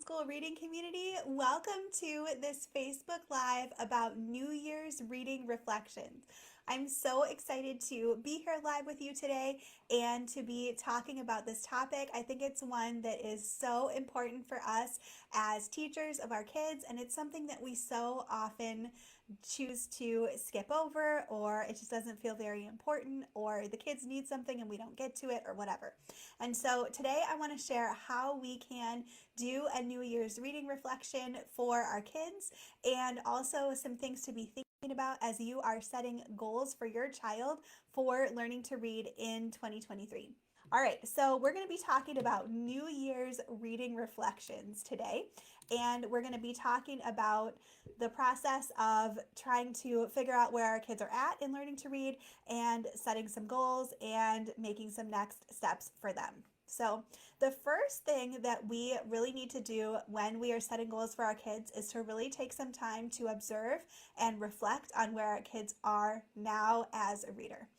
homeschool reading community. Welcome to this Facebook Live about New Year's reading reflections. I'm so excited to be here live with you today and to be talking about this topic. I think it's one that is so important for us as teachers of our kids, and it's something that we so often choose to skip over, or it just doesn't feel very important, or the kids need something and we don't get to it, or whatever. And so today I want to share how we can do a New Year's reading reflection for our kids, and also some things to be thinking about as you are setting goals for your child for learning to read in 2023. All right, so we're going to be talking about New Year's reading reflections today, and we're going to be talking about the process of trying to figure out where our kids are at in learning to read and setting some goals and making some next steps for them. So, the first thing that we really need to do when we are setting goals for our kids is to really take some time to observe and reflect on where our kids are now as a reader.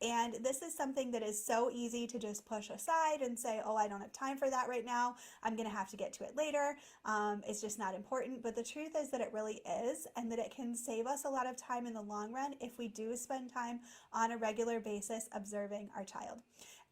And this is something that is so easy to just push aside and say, oh, I don't have time for that right now. I'm going to have to get to it later. It's just not important. But the truth is that it really is, and that it can save us a lot of time in the long run if we do spend time on a regular basis observing our child.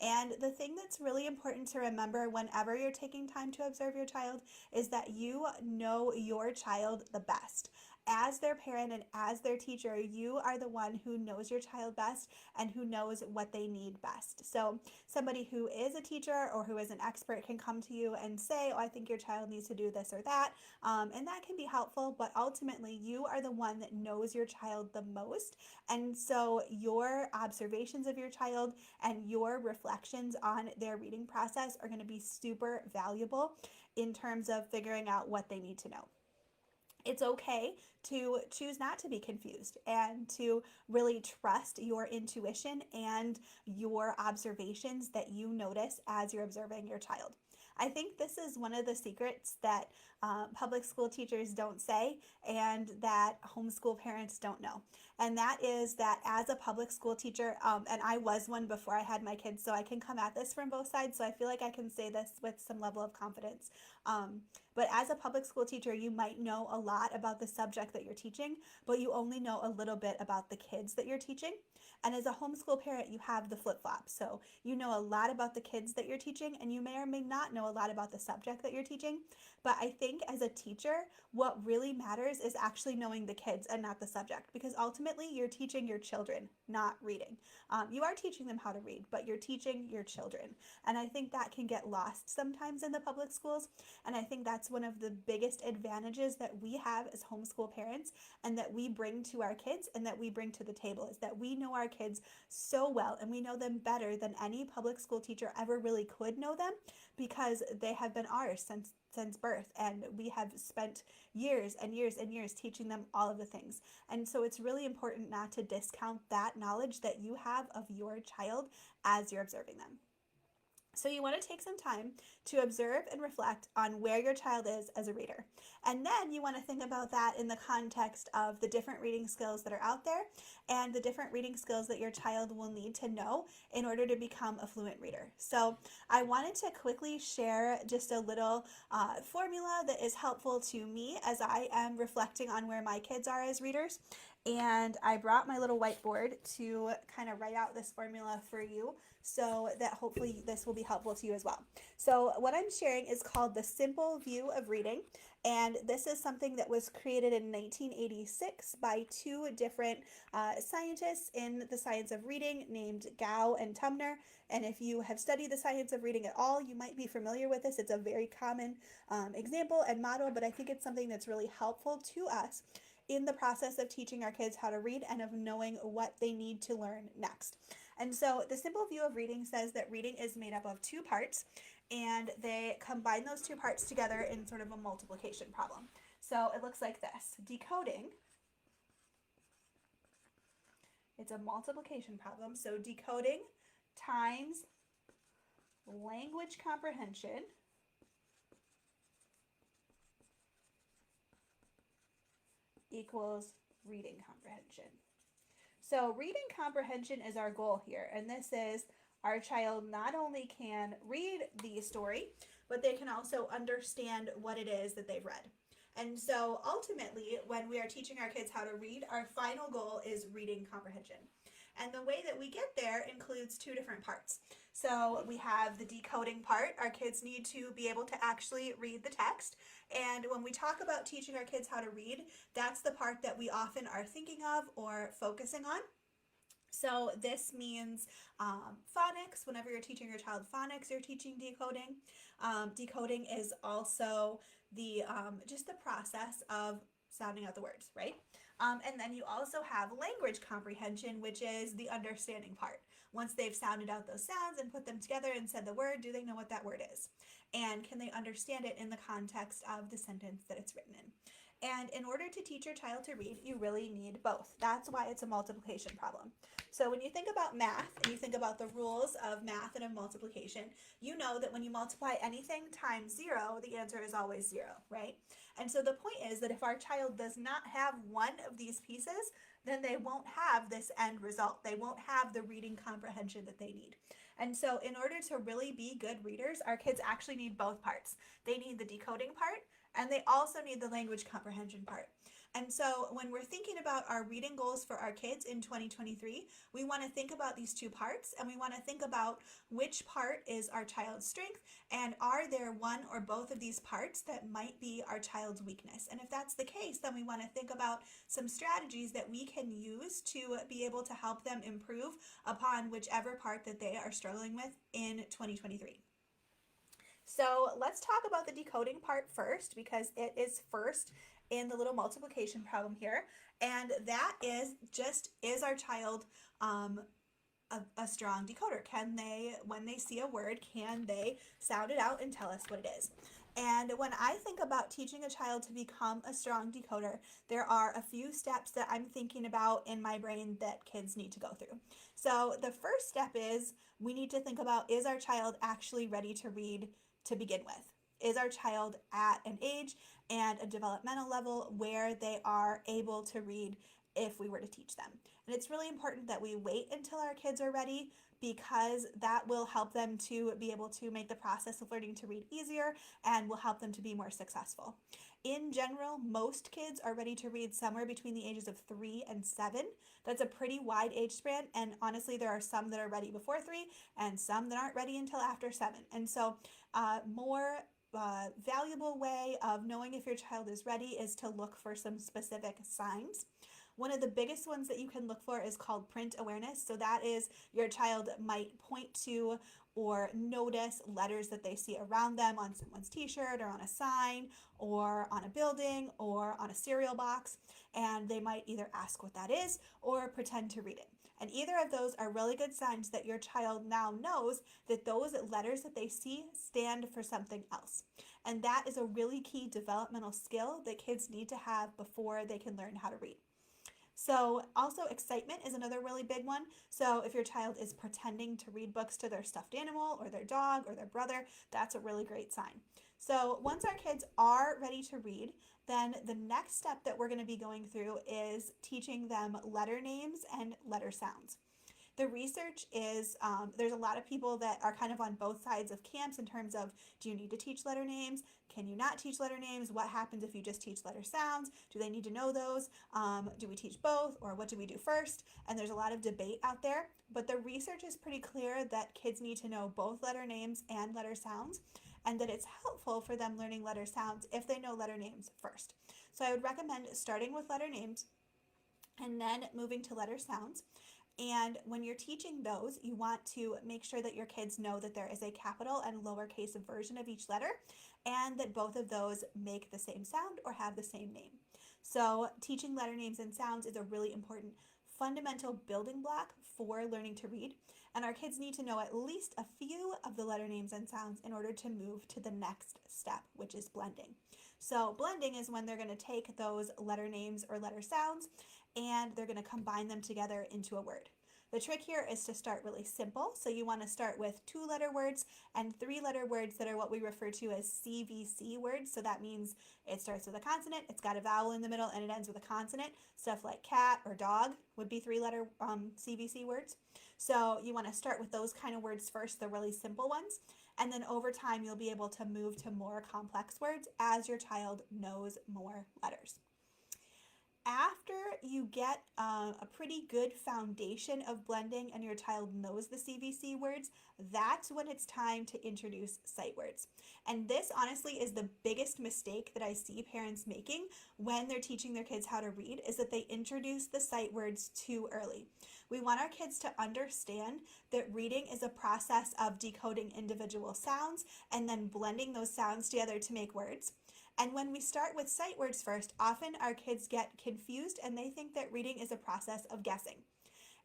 And the thing that's really important to remember whenever you're taking time to observe your child is that you know your child the best. As their parent and as their teacher, you are the one who knows your child best and who knows what they need best. So somebody who is a teacher or who is an expert can come to you and say, oh, I think your child needs to do this or that. And that can be helpful, but ultimately you are the one that knows your child the most. And so your observations of your child and your reflections on their reading process are going to be super valuable in terms of figuring out what they need to know. It's okay to choose not to be confused and to really trust your intuition and your observations that you notice as you're observing your child. I think this is one of the secrets that public school teachers don't say and that homeschool parents don't know. And that is that as a public school teacher, and I was one before I had my kids, so I can come at this from both sides, so I feel like I can say this with some level of confidence. But as a public school teacher, you might know a lot about the subject that you're teaching, but you only know a little bit about the kids that you're teaching. And as a homeschool parent, you have the flip-flop. So you know a lot about the kids that you're teaching, and you may or may not know a lot about the subject that you're teaching. But I think as a teacher, what really matters is actually knowing the kids and not the subject, because ultimately you're teaching your children, not reading. You are teaching them how to read, but you're teaching your children. And I think that can get lost sometimes in the public schools. And I think that's one of the biggest advantages that we have as homeschool parents and that we bring to our kids and that we bring to the table, is that we know our kids so well and we know them better than any public school teacher ever really could know them, because they have been ours since birth, and we have spent years and years and years teaching them all of the things. And so it's really important not to discount that knowledge that you have of your child as you're observing them. So you want to take some time to observe and reflect on where your child is as a reader. And then you want to think about that in the context of the different reading skills that are out there and the different reading skills that your child will need to know in order to become a fluent reader. So I wanted to quickly share just a little formula that is helpful to me as I am reflecting on where my kids are as readers. And I brought my little whiteboard to kind of write out this formula for you, so that hopefully this will be helpful to you as well. So what I'm sharing is called the Simple View of Reading, and this is something that was created in 1986 by two different scientists in the science of reading named Gao and Tumner. And if you have studied the science of reading at all, you might be familiar with this. It's a very common example and model, but I think it's something that's really helpful to us in the process of teaching our kids how to read and of knowing what they need to learn next. And so the Simple View of Reading says that reading is made up of two parts, and they combine those two parts together in sort of a multiplication problem. So it looks like this. Decoding, it's a multiplication problem. So decoding times language comprehension equals reading comprehension. So reading comprehension is our goal here, and this is our child not only can read the story, but they can also understand what it is that they've read. And so ultimately, when we are teaching our kids how to read, our final goal is reading comprehension. And the way that we get there includes two different parts. So we have the decoding part. Our kids need to be able to actually read the text. And when we talk about teaching our kids how to read, that's the part that we often are thinking of or focusing on. So this means phonics. Whenever you're teaching your child phonics, you're teaching decoding. Decoding is also the just the process of sounding out the words, right? And then you also have language comprehension, which is the understanding part. Once they've sounded out those sounds and put them together and said the word, do they know what that word is? And can they understand it in the context of the sentence that it's written in? And in order to teach your child to read, you really need both. That's why it's a multiplication problem. So when you think about math and you think about the rules of math and of multiplication, you know that when you multiply anything times 0, the answer is always 0, right? And so the point is that if our child does not have one of these pieces, then they won't have this end result. They won't have the reading comprehension that they need. And so in order to really be good readers, our kids actually need both parts. They need the decoding part, and they also need the language comprehension part. And so when we're thinking about our reading goals for our kids in 2023, we want to think about these two parts, and we want to think about which part is our child's strength, and are there one or both of these parts that might be our child's weakness. And if that's the case, then we want to think about some strategies that we can use to be able to help them improve upon whichever part that they are struggling with in 2023. So let's talk about the decoding part first, because it is first in the little multiplication problem here. And that is just, is our child a strong decoder? Can they, when they see a word, can they sound it out and tell us what it is? And when I think about teaching a child to become a strong decoder, there are a few steps that I'm thinking about in my brain that kids need to go through. So the first step is we need to think about, is our child actually ready to read to begin with? Is our child at an age and a developmental level where they are able to read if we were to teach them? And it's really important that we wait until our kids are ready, because that will help them to be able to make the process of learning to read easier and will help them to be more successful. In general, most kids are ready to read somewhere between the ages of 3 and 7. That's a pretty wide age span, and honestly, there are some that are ready before 3 and some that aren't ready until after 7. And so more valuable way of knowing if your child is ready is to look for some specific signs. One of the biggest ones that you can look for is called print awareness. So that is, your child might point to or notice letters that they see around them on someone's t-shirt or on a sign or on a building or on a cereal box, and they might either ask what that is or pretend to read it. And either of those are really good signs that your child now knows that those letters that they see stand for something else. And that is a really key developmental skill that kids need to have before they can learn how to read. So also excitement is another really big one. So if your child is pretending to read books to their stuffed animal or their dog or their brother, that's a really great sign. So once our kids are ready to read, then the next step that we're going to be going through is teaching them letter names and letter sounds. The research is, there's a lot of people that are kind of on both sides of camps in terms of, do you need to teach letter names? Can you not teach letter names? What happens if you just teach letter sounds? Do they need to know those? Do we teach both, or what do we do first? And there's a lot of debate out there, but the research is pretty clear that kids need to know both letter names and letter sounds, and that it's helpful for them learning letter sounds if they know letter names first. So I would recommend starting with letter names and then moving to letter sounds. And when you're teaching those, you want to make sure that your kids know that there is a capital and lowercase version of each letter, and that both of those make the same sound or have the same name. So teaching letter names and sounds is a really important fundamental building block for learning to read. And our kids need to know at least a few of the letter names and sounds in order to move to the next step, which is blending. So blending is when they're going to take those letter names or letter sounds and they're going to combine them together into a word. The trick here is to start really simple. So you want to start with 2-letter words and 3-letter words that are what we refer to as CVC words. So that means it starts with a consonant, it's got a vowel in the middle, and it ends with a consonant. Stuff like cat or dog would be 3-letter CVC words. So you want to start with those kind of words first, the really simple ones. And then over time, you'll be able to move to more complex words as your child knows more letters. After you get a pretty good foundation of blending and your child knows the CVC words, that's when it's time to introduce sight words. And this honestly is the biggest mistake that I see parents making when they're teaching their kids how to read, is that they introduce the sight words too early. We want our kids to understand that reading is a process of decoding individual sounds and then blending those sounds together to make words. And when we start with sight words first, often our kids get confused and they think that reading is a process of guessing.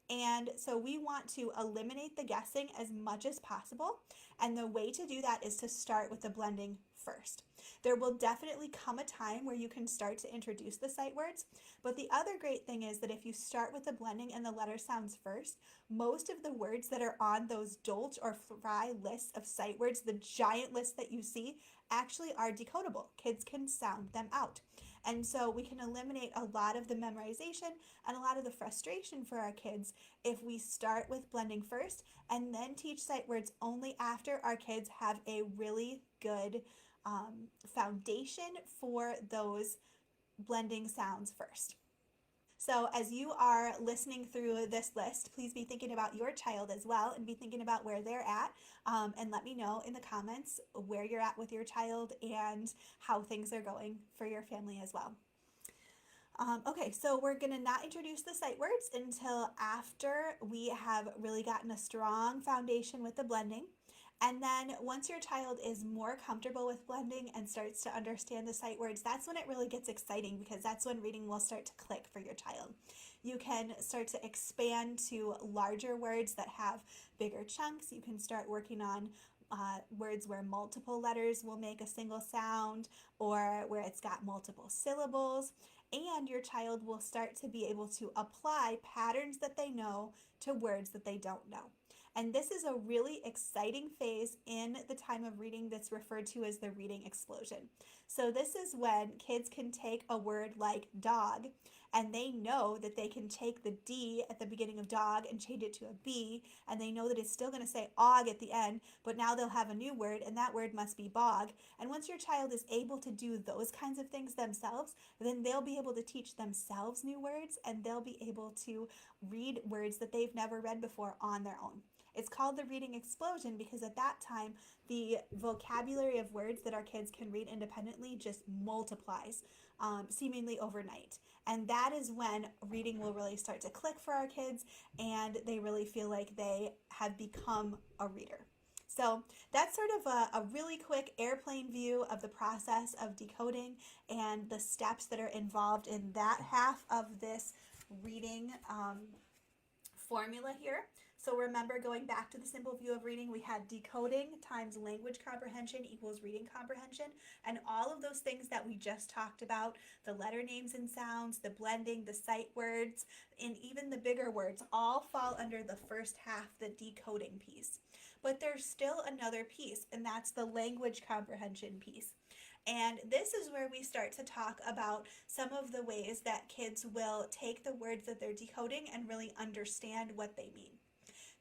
And so we want to eliminate the guessing as much as possible. And the way to do that is to start with the blending first. There will definitely come a time where you can start to introduce the sight words. But the other great thing is that if you start with the blending and the letter sounds first, most of the words that are on those Dolch or Fry lists of sight words, the giant list that you see, actually are decodable. Kids can sound them out. And so we can eliminate a lot of the memorization and a lot of the frustration for our kids if we start with blending first and then teach sight words only after our kids have a really good foundation for those blending sounds first. So as you are listening through this list, please be thinking about your child as well and be thinking about where they're at, and let me know in the comments where you're at with your child and how things are going for your family as well. Okay, so we're going to not introduce the sight words until after we have really gotten a strong foundation with the blending. And then once your child is more comfortable with blending and starts to understand the sight words, that's when it really gets exciting, because that's when reading will start to click for your child. You can start to expand to larger words that have bigger chunks. You can start working on words where multiple letters will make a single sound, or where it's got multiple syllables. And your child will start to be able to apply patterns that they know to words that they don't know. And this is a really exciting phase in the time of reading that's referred to as the reading explosion. So this is when kids can take a word like dog, and they know that they can take the D at the beginning of dog and change it to a B, and they know that it's still going to say og at the end, but now they'll have a new word, and that word must be bog. And once your child is able to do those kinds of things themselves, then they'll be able to teach themselves new words, and they'll be able to read words that they've never read before on their own. It's called the reading explosion because at that time, the vocabulary of words that our kids can read independently just multiplies seemingly overnight. And that is when reading will really start to click for our kids, and they really feel like they have become a reader. So that's sort of a really quick airplane view of the process of decoding and the steps that are involved in that half of this reading formula here. So remember, going back to the simple view of reading, we had decoding times language comprehension equals reading comprehension. And all of those things that we just talked about, the letter names and sounds, the blending, the sight words, and even the bigger words, all fall under the first half, the decoding piece. But there's still another piece, and that's the language comprehension piece. And this is where we start to talk about some of the ways that kids will take the words that they're decoding and really understand what they mean.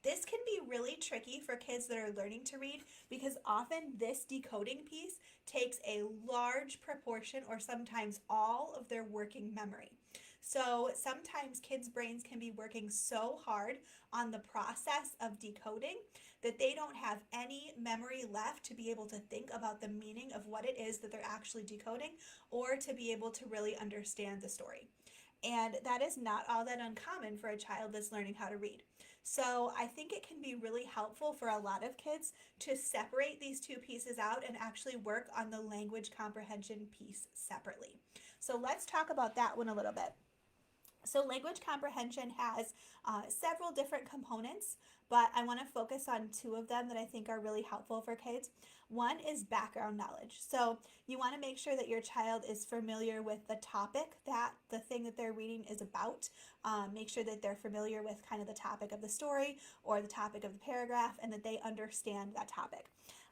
This can be really tricky for kids that are learning to read, because often this decoding piece takes a large proportion or sometimes all of their working memory. So sometimes kids' brains can be working so hard on the process of decoding that they don't have any memory left to be able to think about the meaning of what it is that they're actually decoding, or to be able to really understand the story. And that is not all that uncommon for a child that's learning how to read. So I think it can be really helpful for a lot of kids to separate these two pieces out and actually work on the language comprehension piece separately. So let's talk about that one a little bit. So language comprehension has several different components, but I want to focus on two of them that I think are really helpful for kids. One is background knowledge. So you want to make sure that your child is familiar with the topic that the thing that they're reading is about. Make sure that they're familiar with kind of the topic of the story or the topic of the paragraph, and that they understand that topic.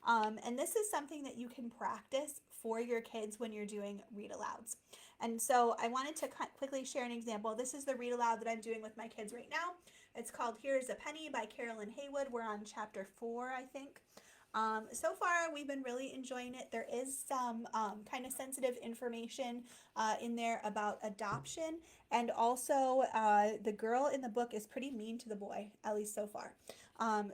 And this is something that you can practice for your kids when you're doing read alouds. And so I wanted to quickly share an example. This is the read aloud that I'm doing with my kids right now. It's called Here's a Penny by Carolyn Haywood. We're on chapter 4, I think. So far, we've been really enjoying it. There is some kind of sensitive information in there about adoption, and also the girl in the book is pretty mean to the boy, at least so far.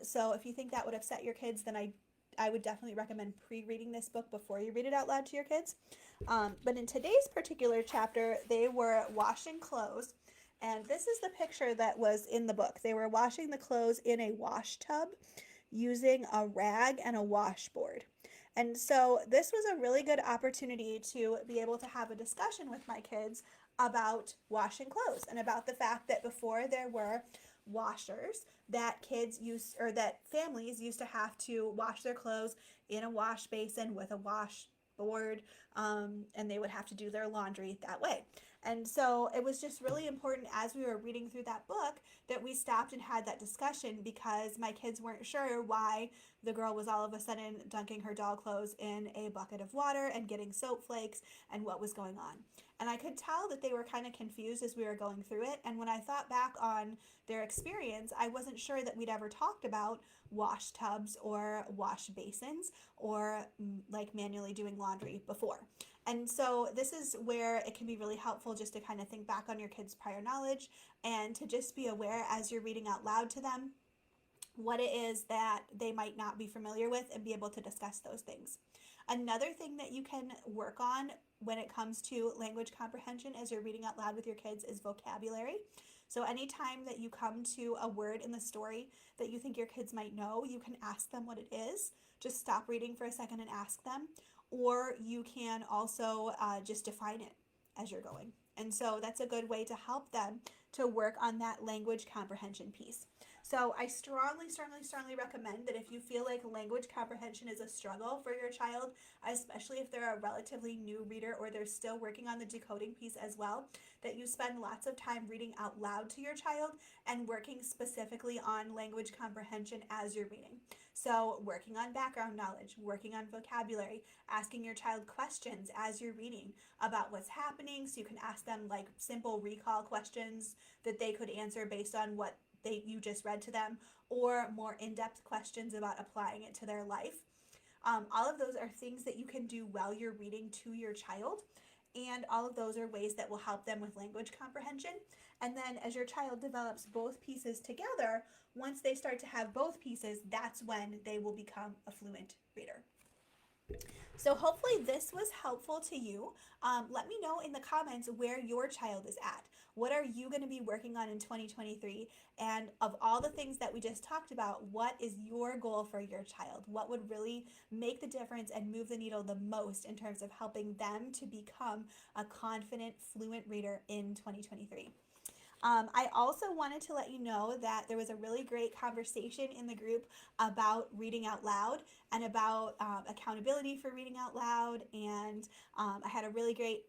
So if you think that would upset your kids, then I would definitely recommend pre-reading this book before you read it out loud to your kids. But in today's particular chapter, they were washing clothes, and this is the picture that was in the book. They were washing the clothes in a wash tub using a rag and a washboard. And so this was a really good opportunity to be able to have a discussion with my kids about washing clothes and about the fact that before there were washers, that kids used, or that families used to have to wash their clothes in a wash basin with a washboard, and they would have to do their laundry that way. And so it was just really important as we were reading through that book that we stopped and had that discussion, because my kids weren't sure why the girl was all of a sudden dunking her doll clothes in a bucket of water and getting soap flakes and what was going on. And I could tell that they were kind of confused as we were going through it. And when I thought back on their experience, I wasn't sure that we'd ever talked about wash tubs or wash basins or like manually doing laundry before. And so this is where it can be really helpful just to kind of think back on your kids' prior knowledge and to just be aware as you're reading out loud to them what it is that they might not be familiar with and be able to discuss those things. Another thing that you can work on when it comes to language comprehension as you're reading out loud with your kids is vocabulary. So anytime that you come to a word in the story that you think your kids might know, you can ask them what it is. Just stop reading for a second and ask them. Or you can also just define it as you're going. And so that's a good way to help them to work on that language comprehension piece. So I strongly recommend that if you feel like language comprehension is a struggle for your child, especially if they're a relatively new reader or they're still working on the decoding piece as well, that you spend lots of time reading out loud to your child and working specifically on language comprehension as you're reading. So working on background knowledge, working on vocabulary, asking your child questions as you're reading about what's happening, so you can ask them like simple recall questions that they could answer based on what you just read to them, or more in-depth questions about applying it to their life. All of those are things that you can do while you're reading to your child, and all of those are ways that will help them with language comprehension. And then as your child develops both pieces together, once they start to have both pieces, that's when they will become a fluent reader. So hopefully this was helpful to you. Let me know in the comments where your child is at. What are you going to be working on in 2023? And of all the things that we just talked about, what is your goal for your child? What would really make the difference and move the needle the most in terms of helping them to become a confident, fluent reader in 2023? I also wanted to let you know that there was a really great conversation in the group about reading out loud and about accountability for reading out loud. And I had a really great,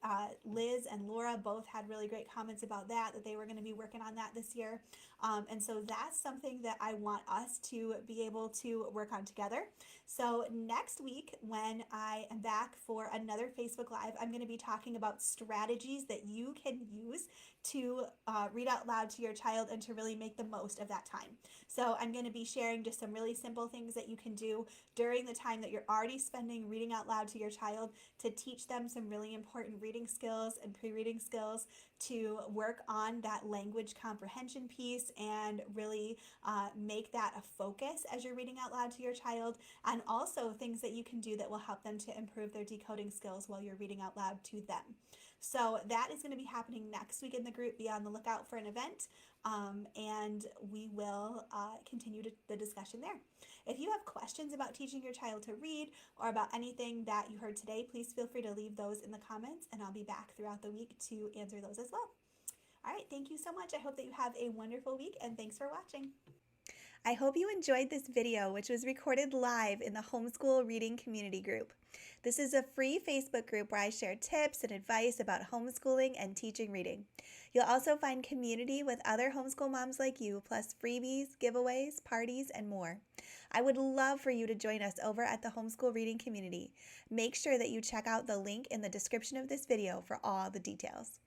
Liz and Laura both had really great comments about that they were going to be working on that this year. And so that's something that I want us to be able to work on together. So next week, when I am back for another Facebook Live, I'm going to be talking about strategies that you can use to read out loud to your child and to really make the most of that time. So I'm going to be sharing just some really simple things that you can do during the time that you're already spending reading out loud to your child to teach them some really important reading skills and pre-reading skills, to work on that language comprehension piece and really make that a focus as you're reading out loud to your child, and also things that you can do that will help them to improve their decoding skills while you're reading out loud to them. So that is going to be happening next week in the group. Be on the lookout for an event, and we will continue the discussion there. If you have questions about teaching your child to read or about anything that you heard today, please feel free to leave those in the comments, and I'll be back throughout the week to answer those as well. All right, thank you so much. I hope that you have a wonderful week, and thanks for watching. I hope you enjoyed this video, which was recorded live in the Homeschool Reading Community Group. This is a free Facebook group where I share tips and advice about homeschooling and teaching reading. You'll also find community with other homeschool moms like you, plus freebies, giveaways, parties, and more. I would love for you to join us over at the Homeschool Reading Community. Make sure that you check out the link in the description of this video for all the details.